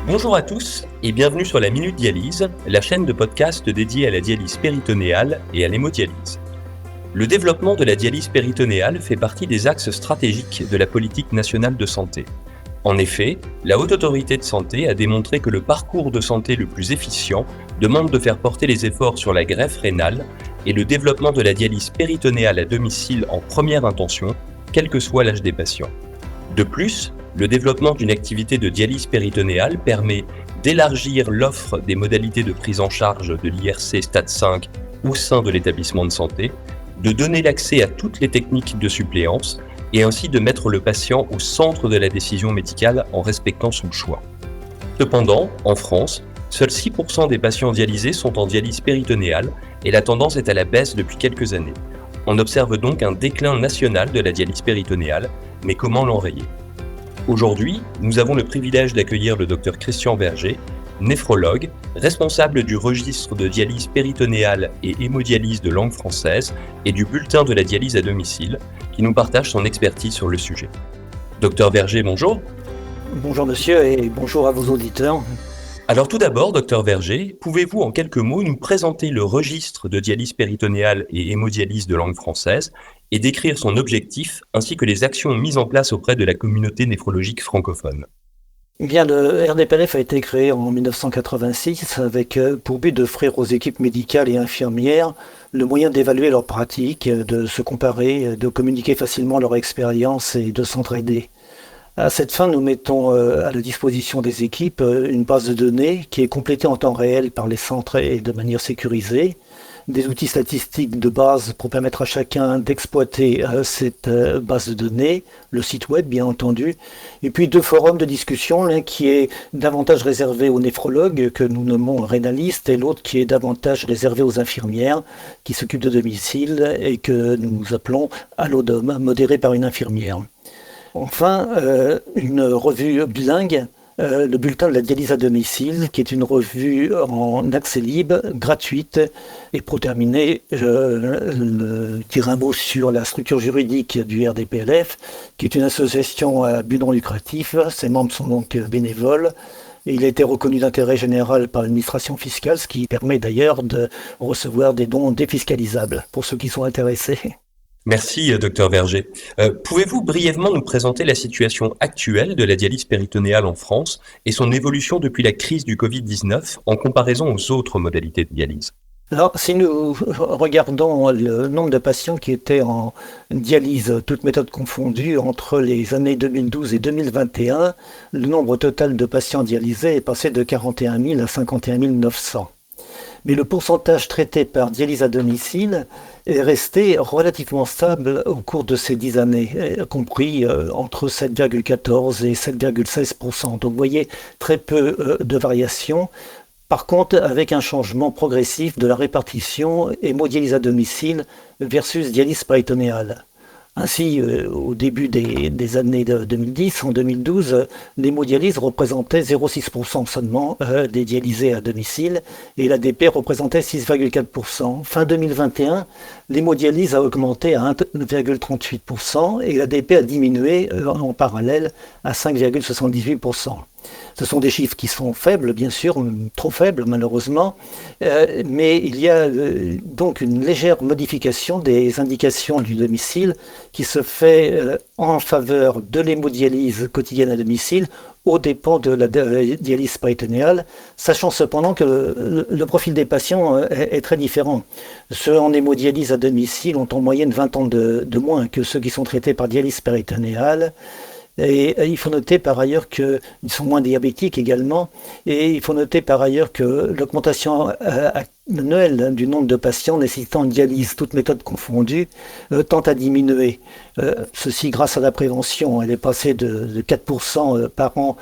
Bonjour à tous et bienvenue sur la Minute Dialyse, la chaîne de podcast dédiée à la dialyse péritonéale et à l'hémodialyse. Le développement de la dialyse péritonéale fait partie des axes stratégiques de la politique nationale de santé. En effet, la Haute Autorité de Santé a démontré que le parcours de santé le plus efficient demande de faire porter les efforts sur la greffe rénale et le développement de la dialyse péritonéale à domicile en première intention, quel que soit l'âge des patients. De plus, le développement d'une activité de dialyse péritonéale permet d'élargir l'offre des modalités de prise en charge de l'IRC stade 5 au sein de l'établissement de santé, de donner l'accès à toutes les techniques de suppléance et ainsi de mettre le patient au centre de la décision médicale en respectant son choix. Cependant, en France, seuls 6% des patients dialysés sont en dialyse péritonéale et la tendance est à la baisse depuis quelques années. On observe donc un déclin national de la dialyse péritonéale, mais comment l'enrayer ? Aujourd'hui, nous avons le privilège d'accueillir le Dr Christian Verger, néphrologue, responsable du registre de dialyse péritonéale et hémodialyse de langue française et du bulletin de la dialyse à domicile, qui nous partage son expertise sur le sujet. Dr Verger, bonjour. Bonjour monsieur et bonjour à vos auditeurs. Alors tout d'abord, Dr Verger, pouvez-vous en quelques mots nous présenter le registre de dialyse péritonéale et hémodialyse de langue française et décrire son objectif ainsi que les actions mises en place auprès de la communauté néphrologique francophone? Bien, le RDPLF a été créé en 1986 avec pour but d'offrir aux équipes médicales et infirmières le moyen d'évaluer leurs pratiques, de se comparer, de communiquer facilement leur expérience et de s'entraider. À cette fin, nous mettons à la disposition des équipes une base de données qui est complétée en temps réel par les centres et de manière sécurisée, des outils statistiques de base pour permettre à chacun d'exploiter cette base de données, le site web bien entendu, et puis 2 forums de discussion, l'un qui est davantage réservé aux néphrologues que nous nommons rénalistes et l'autre qui est davantage réservé aux infirmières qui s'occupent de domicile et que nous appelons Allodom, modéré par une infirmière. Enfin, une revue bilingue, le bulletin de la dialyse à domicile, qui est une revue en accès libre, gratuite. Et pour terminer, dire un mot sur la structure juridique du RDPLF, qui est une association à but non lucratif. Ses membres sont donc bénévoles. Et il a été reconnu d'intérêt général par l'administration fiscale, ce qui permet d'ailleurs de recevoir des dons défiscalisables pour ceux qui sont intéressés. Merci, Dr Verger. Pouvez-vous brièvement nous présenter la situation actuelle de la dialyse péritonéale en France et son évolution depuis la crise du Covid-19 en comparaison aux autres modalités de dialyse ? Alors, si nous regardons le nombre de patients qui étaient en dialyse, toutes méthodes confondues, entre les années 2012 et 2021, le nombre total de patients dialysés est passé de 41 000 à 51 900. Mais le pourcentage traité par dialyse à domicile est resté relativement stable au cours de ces 10 années, compris entre 7,14 et 7,16%. Donc vous voyez très peu de variations. Par contre, avec un changement progressif de la répartition hémodialyse à domicile versus dialyse péritonéale. Ainsi, au début des années 2010, en 2012, l'hémodialyse représentait 0,6% seulement des dialysés à domicile et l'ADP représentait 6,4%. Fin 2021, l'hémodialyse a augmenté à 1,38% et l'ADP a diminué en parallèle à 5,78%. Ce sont des chiffres qui sont faibles, bien sûr, trop faibles malheureusement, mais il y a donc une légère modification des indications du domicile qui se fait en faveur de l'hémodialyse quotidienne à domicile aux dépens de la dialyse péritonéale, sachant cependant que le profil des patients est très différent. Ceux en hémodialyse à domicile ont en moyenne 20 ans de moins que ceux qui sont traités par dialyse péritonéale. Et il faut noter par ailleurs qu'ils sont moins diabétiques également, et il faut noter par ailleurs que l'augmentation annuelle du nombre de patients nécessitant une dialyse, toutes méthodes confondues, tend à diminuer. Ceci grâce à la prévention. Elle est passée de 4% par an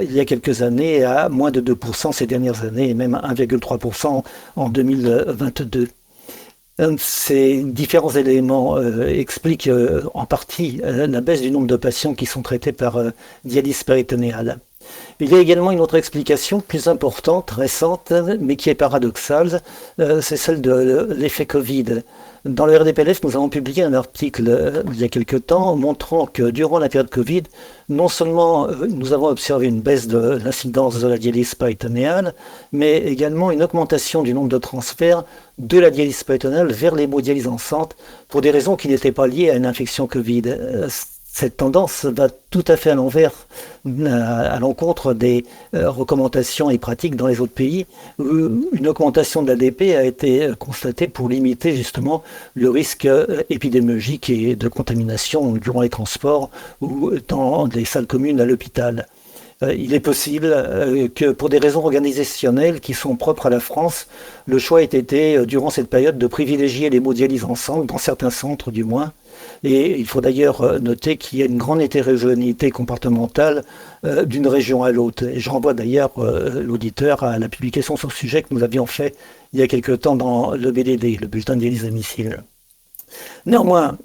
il y a quelques années à moins de 2% ces dernières années, et même 1,3% en 2022. Ces différents éléments expliquent en partie la baisse du nombre de patients qui sont traités par dialyse péritonéale. Il y a également une autre explication plus importante, récente, mais qui est paradoxale, c'est celle de l'effet Covid. Dans le RDPLF, nous avons publié un article il y a quelque temps montrant que durant la période Covid, non seulement nous avons observé une baisse de l'incidence de la dialyse péritonéale, mais également une augmentation du nombre de transferts de la dialyse péritonéale vers l'hémodialyse en centre pour des raisons qui n'étaient pas liées à une infection Covid. Cette tendance va tout à fait à l'envers, à l'encontre des recommandations et pratiques dans les autres pays, où une augmentation de l'ADP a été constatée pour limiter justement le risque épidémiologique et de contamination durant les transports ou dans les salles communes à l'hôpital. Il est possible que pour des raisons organisationnelles qui sont propres à la France, le choix ait été, durant cette période, de privilégier l'hémodialyse ensemble, dans certains centres du moins. Et il faut d'ailleurs noter qu'il y a une grande hétérogénéité comportementale d'une région à l'autre. Et je renvoie d'ailleurs l'auditeur à la publication sur ce sujet que nous avions fait il y a quelque temps dans le BDD, le bulletin de dialyse à domicile. Néanmoins,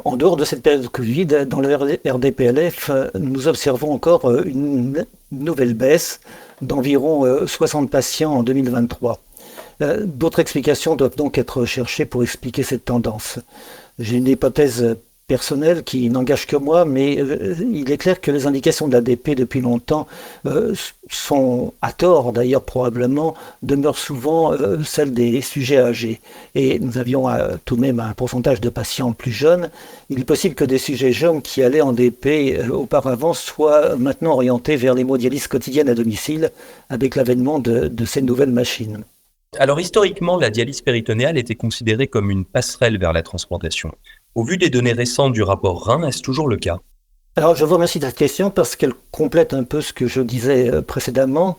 en dehors de cette période Covid, dans le RDPLF, nous observons encore une nouvelle baisse d'environ 60 patients en 2023. D'autres explications doivent donc être recherchées pour expliquer cette tendance. J'ai une hypothèse personnelle qui n'engage que moi, mais il est clair que les indications de l'ADP depuis longtemps sont, à tort d'ailleurs probablement, demeurent souvent celles des sujets âgés. Et nous avions tout de même un pourcentage de patients plus jeunes. Il est possible que des sujets jeunes qui allaient en DP auparavant soient maintenant orientés vers l'hémodialyse quotidienne à domicile avec l'avènement de ces nouvelles machines. Alors historiquement, la dialyse péritonéale était considérée comme une passerelle vers la transplantation. Au vu des données récentes du rapport Rhin, est-ce toujours le cas ? Alors, je vous remercie de cette question parce qu'elle complète un peu ce que je disais précédemment.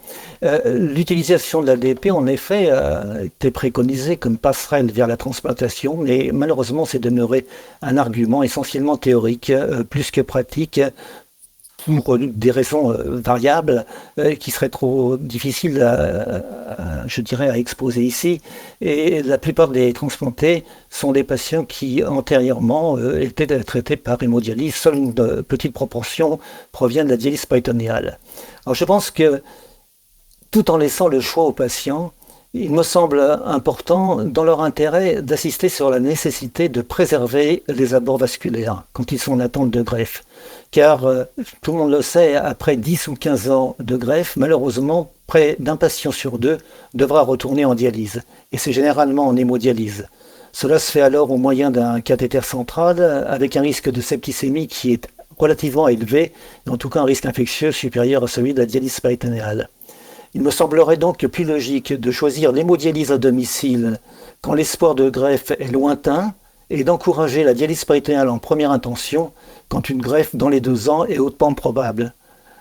L'utilisation de l'ADP, en effet, a été préconisée comme passerelle vers la transplantation, mais malheureusement, c'est demeuré un argument essentiellement théorique, plus que pratique, pour des raisons variables qui seraient trop difficiles je dirais, à exposer ici. Et la plupart des transplantés sont des patients qui, antérieurement, étaient traités par hémodialyse. Seule une petite proportion provient de la dialyse péritonéale. Alors je pense que, tout en laissant le choix aux patients, il me semble important, dans leur intérêt, d'assister sur la nécessité de préserver les abords vasculaires quand ils sont en attente de greffe. Car, tout le monde le sait, après 10 ou 15 ans de greffe, malheureusement, près d'un patient sur deux devra retourner en dialyse. Et c'est généralement en hémodialyse. Cela se fait alors au moyen d'un cathéter central, avec un risque de septicémie qui est relativement élevé, et en tout cas un risque infectieux supérieur à celui de la dialyse péritonéale. Il me semblerait donc plus logique de choisir l'hémodialyse à domicile quand l'espoir de greffe est lointain et d'encourager la dialyse péritonéale en première intention quand une greffe dans les 2 ans est hautement probable.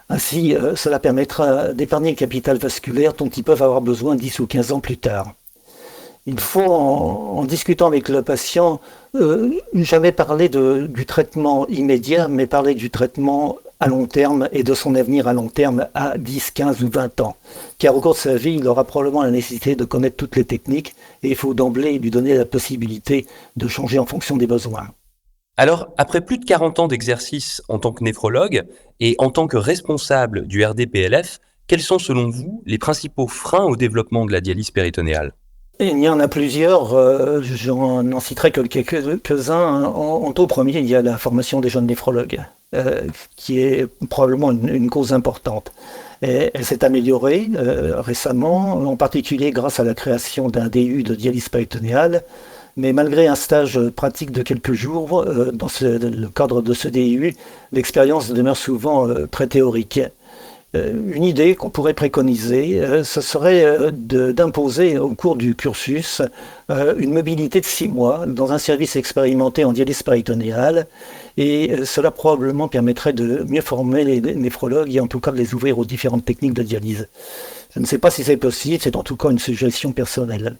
Ainsi, cela permettra d'épargner le capital vasculaire dont ils peuvent avoir besoin 10 ou 15 ans plus tard. Il faut, en discutant avec le patient, jamais parler du traitement immédiat, mais parler du traitement à long terme et de son avenir à long terme à 10, 15 ou 20 ans. Car au cours de sa vie, il aura probablement la nécessité de connaître toutes les techniques et il faut d'emblée lui donner la possibilité de changer en fonction des besoins. Alors, après plus de 40 ans d'exercice en tant que néphrologue et en tant que responsable du RDPLF, quels sont selon vous les principaux freins au développement de la dialyse péritonéale ? Il y en a plusieurs, j'en citerai que quelques-uns. En tout premier, il y a la formation des jeunes néphrologues, qui est probablement une cause importante. Et elle s'est améliorée récemment, en particulier grâce à la création d'un DU de dialyse péritonéale. Mais malgré un stage pratique de quelques jours, dans le cadre de ce DU, l'expérience demeure souvent très théorique. Une idée qu'on pourrait préconiser, ce serait d'imposer au cours du cursus une mobilité de 6 mois dans un service expérimenté en dialyse péritonéale, et cela probablement permettrait de mieux former les néphrologues et en tout cas de les ouvrir aux différentes techniques de dialyse. Je ne sais pas si c'est possible, c'est en tout cas une suggestion personnelle.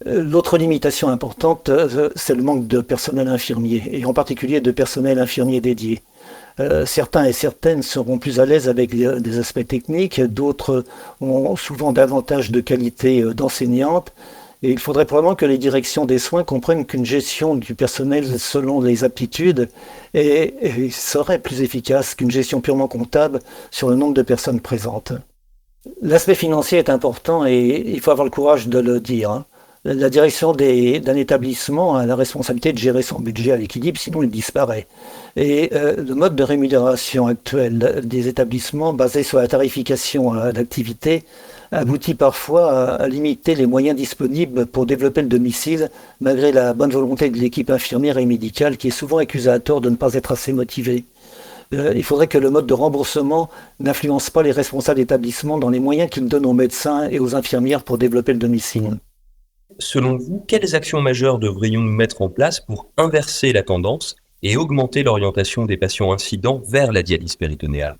L'autre limitation importante, c'est le manque de personnel infirmier, et en particulier de personnel infirmier dédié. Certains et certaines seront plus à l'aise avec des aspects techniques, d'autres ont souvent davantage de qualité d'enseignante, Et il faudrait probablement que les directions des soins comprennent qu'une gestion du personnel selon les aptitudes serait plus efficace qu'une gestion purement comptable sur le nombre de personnes présentes. L'aspect financier est important et il faut avoir le courage de le dire, hein. La direction d'un établissement a la responsabilité de gérer son budget à l'équilibre, sinon il disparaît. Et le mode de rémunération actuel des établissements, basé sur la tarification à l'activité, aboutit parfois à limiter les moyens disponibles pour développer le domicile, malgré la bonne volonté de l'équipe infirmière et médicale, qui est souvent accusée à tort de ne pas être assez motivée. Il faudrait que le mode de remboursement n'influence pas les responsables d'établissement dans les moyens qu'ils donnent aux médecins et aux infirmières pour développer le domicile. Selon vous, quelles actions majeures devrions-nous mettre en place pour inverser la tendance et augmenter l'orientation des patients incidents vers la dialyse péritonéale?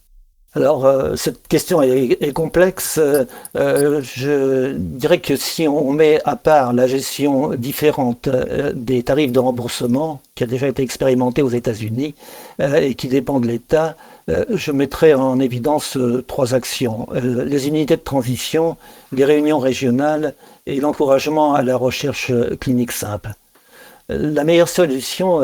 Alors, cette question est complexe. Je dirais que si on met à part la gestion différente des tarifs de remboursement, qui a déjà été expérimentée aux États-Unis et qui dépend de l'État, je mettrais en évidence trois actions. Les unités de transition, les réunions régionales et l'encouragement à la recherche clinique simple. La meilleure solution,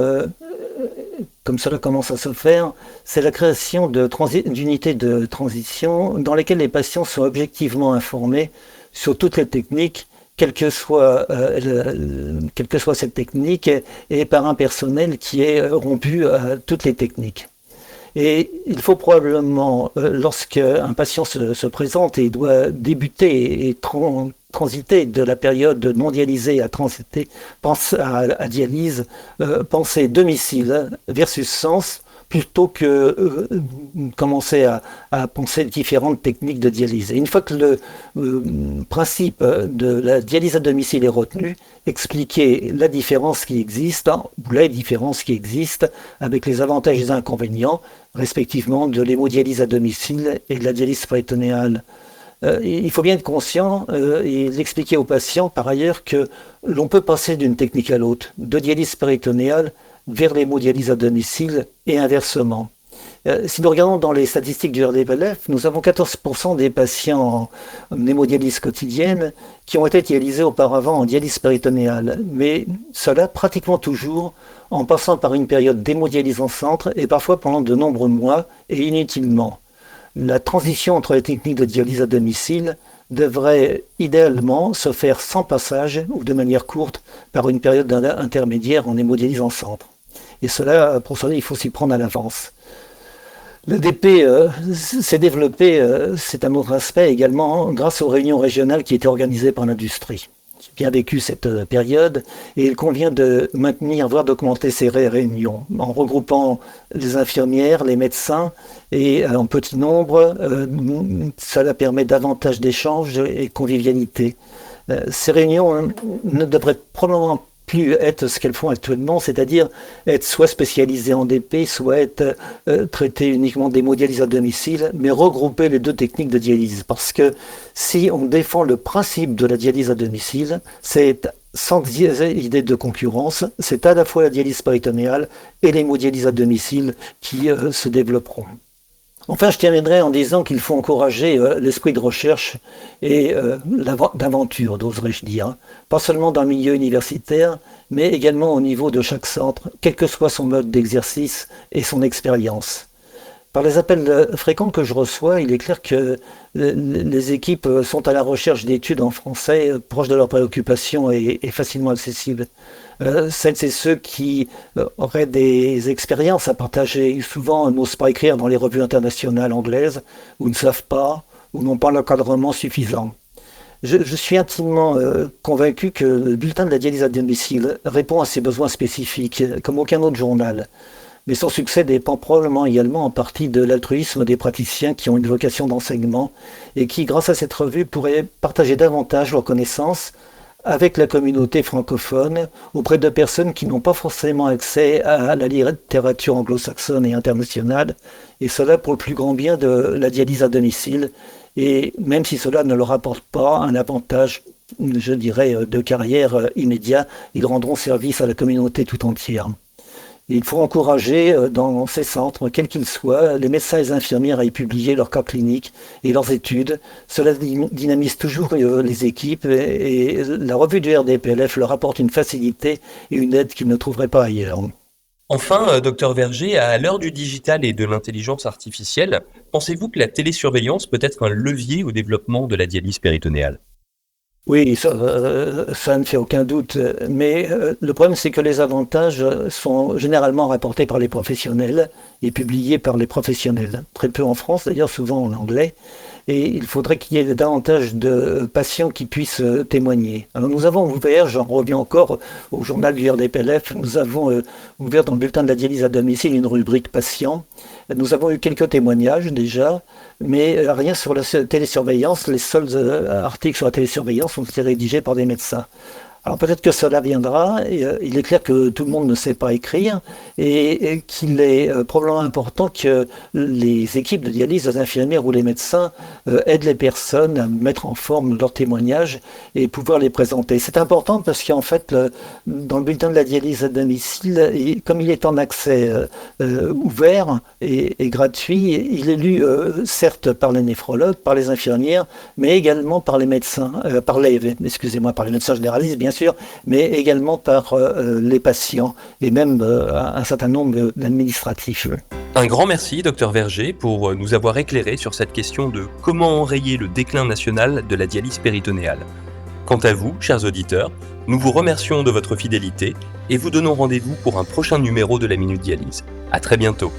comme cela commence à se faire, c'est la création d'unités de transition dans lesquelles les patients sont objectivement informés sur toutes les techniques, quelle que soit cette technique, et par un personnel qui est rompu à toutes les techniques. Et il faut probablement, lorsqu'un patient se présente et doit débuter et transiter de la période non dialysée à transiter à dialyse, penser domicile versus sens, plutôt que commencer à penser différentes techniques de dialyse. Et une fois que le principe de la dialyse à domicile est retenu, expliquer la différence qui existe, ou les différences qui existent, avec les avantages et les inconvénients, respectivement de l'hémodialyse à domicile et de la dialyse péritonéale. Il faut bien être conscient et l'expliquer aux patients par ailleurs que l'on peut passer d'une technique à l'autre, de dialyse péritonéale vers l'hémodialyse à domicile et inversement. Si nous regardons dans les statistiques du RDPLF, nous avons 14% des patients en hémodialyse quotidienne qui ont été dialysés auparavant en dialyse péritonéale, mais cela pratiquement toujours en passant par une période d'hémodialyse en centre et parfois pendant de nombreux mois et inutilement. La transition entre les techniques de dialyse à domicile devrait idéalement se faire sans passage ou de manière courte par une période intermédiaire en hémodialyse en centre. Et cela, pour cela, il faut s'y prendre à l'avance. Le DP s'est développé, c'est un autre aspect également, grâce aux réunions régionales qui étaient organisées par l'industrie. J'ai bien vécu cette période et il convient de maintenir, voire d'augmenter ces réunions en regroupant les infirmières, les médecins et en petit nombre. Cela permet davantage d'échanges et de convivialité. Ces réunions ne devraient probablement plus être ce qu'elles font actuellement, c'est-à-dire être soit spécialisées en DP, soit être traitées uniquement d'hémodialyse à domicile, mais regrouper les deux techniques de dialyse. Parce que si on défend le principe de la dialyse à domicile, c'est sans idée de concurrence, c'est à la fois la dialyse péritonéale et l'hémodialyse à domicile qui se développeront. Enfin, je terminerai en disant qu'il faut encourager l'esprit de recherche et d'aventure, d'oserais-je dire. Pas seulement dans le milieu universitaire, mais également au niveau de chaque centre, quel que soit son mode d'exercice et son expérience. Par les appels fréquents que je reçois, il est clair que les équipes sont à la recherche d'études en français proches de leurs préoccupations et facilement accessibles. Celles et ceux qui auraient des expériences à partager, souvent n'osent pas écrire dans les revues internationales anglaises, ou ne savent pas, ou n'ont pas l'encadrement suffisant. Je suis intimement convaincu que le bulletin de la dialyse à domicile répond à ces besoins spécifiques, comme aucun autre journal. Mais son succès dépend probablement également en partie de l'altruisme des praticiens qui ont une vocation d'enseignement et qui, grâce à cette revue, pourraient partager davantage leurs connaissances avec la communauté francophone auprès de personnes qui n'ont pas forcément accès à la littérature anglo-saxonne et internationale, et cela pour le plus grand bien de la dialyse à domicile, et même si cela ne leur apporte pas un avantage, je dirais, de carrière immédiat, ils rendront service à la communauté tout entière. Et il faut encourager dans ces centres, quels qu'ils soient, les médecins et les infirmières à y publier leurs cas cliniques et leurs études. Cela dynamise toujours les équipes et la revue du RDPLF leur apporte une facilité et une aide qu'ils ne trouveraient pas ailleurs. Enfin, docteur Verger, à l'heure du digital et de l'intelligence artificielle, pensez-vous que la télésurveillance peut être un levier au développement de la dialyse péritonéale? Oui, ça ne fait aucun doute. Mais le problème, c'est que les avantages sont généralement rapportés par les professionnels et publiés par les professionnels. Très peu en France, d'ailleurs, souvent en anglais. Et il faudrait qu'il y ait davantage de patients qui puissent témoigner. Alors nous avons ouvert, j'en reviens encore au journal du RDPLF, nous avons ouvert dans le bulletin de la dialyse à domicile une rubrique patients. Nous avons eu quelques témoignages déjà, mais rien sur la télésurveillance. Les seuls articles sur la télésurveillance ont été rédigés par des médecins. Alors peut-être que cela viendra. Il est clair que tout le monde ne sait pas écrire et qu'il est probablement important que les équipes de dialyse, les infirmières ou les médecins aident les personnes à mettre en forme leurs témoignages et pouvoir les présenter. C'est important parce qu'en fait, dans le bulletin de la dialyse à domicile, comme il est en accès ouvert et gratuit, il est lu certes par les néphrologues, par les infirmières, mais également par les médecins, par les médecins généralistes bien sûr, mais également par les patients et même un certain nombre d'administratifs. Un grand merci, docteur Verger, pour nous avoir éclairé sur cette question de comment enrayer le déclin national de la dialyse péritonéale. Quant à vous, chers auditeurs, nous vous remercions de votre fidélité et vous donnons rendez-vous pour un prochain numéro de la Minute Dialyse. À très bientôt.